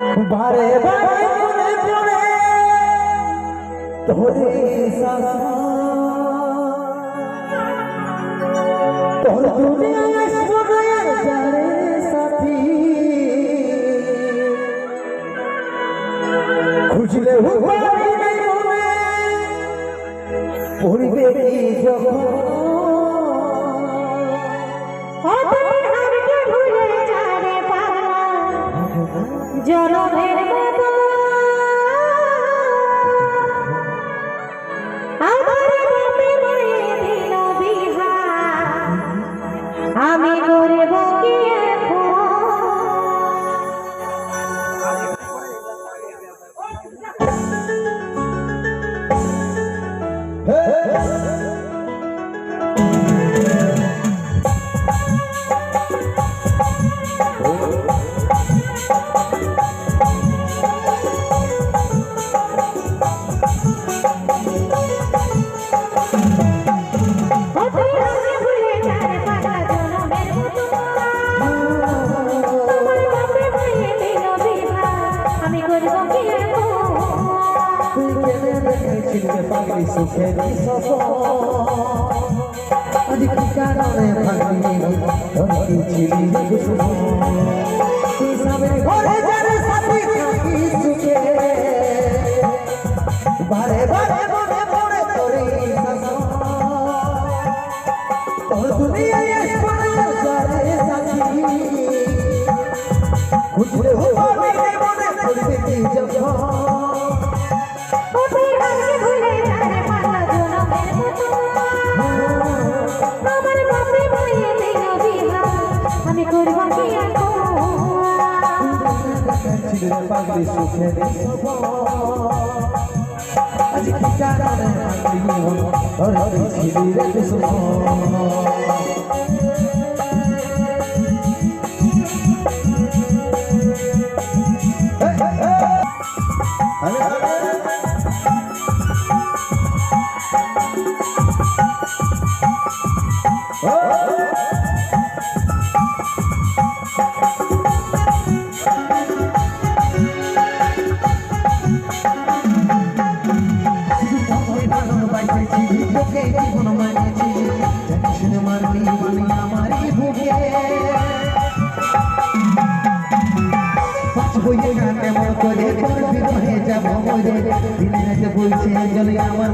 বারে বারে মনে পড়ে তোরে সারা তোর দুনিয়ায় সবাই জানে সাথী খুঁজলে পাবি না মনে পড়বে যখন জনমের মতো আমার বাপে মায়ে দিল বিহা আমি করব কি পাগলি সুখের আজ কি কারণে ভাগলি ধরতি ছিলি তুই সামনে ঘরে যারে সাথী থাকি সুখে বারে বারে মনে পড়ে তোরে তোর দুনিয়ায় আসবার যারে সাথী খুঁজলে হবে মনে পড়বে কি যখন আমি করব কি পাগলি সুখের আজ কি কারণে ধরতি ছিলি রে কেমন করে তোর বিরহে যাব মরে দিনে রাতে বলছে জলে আমার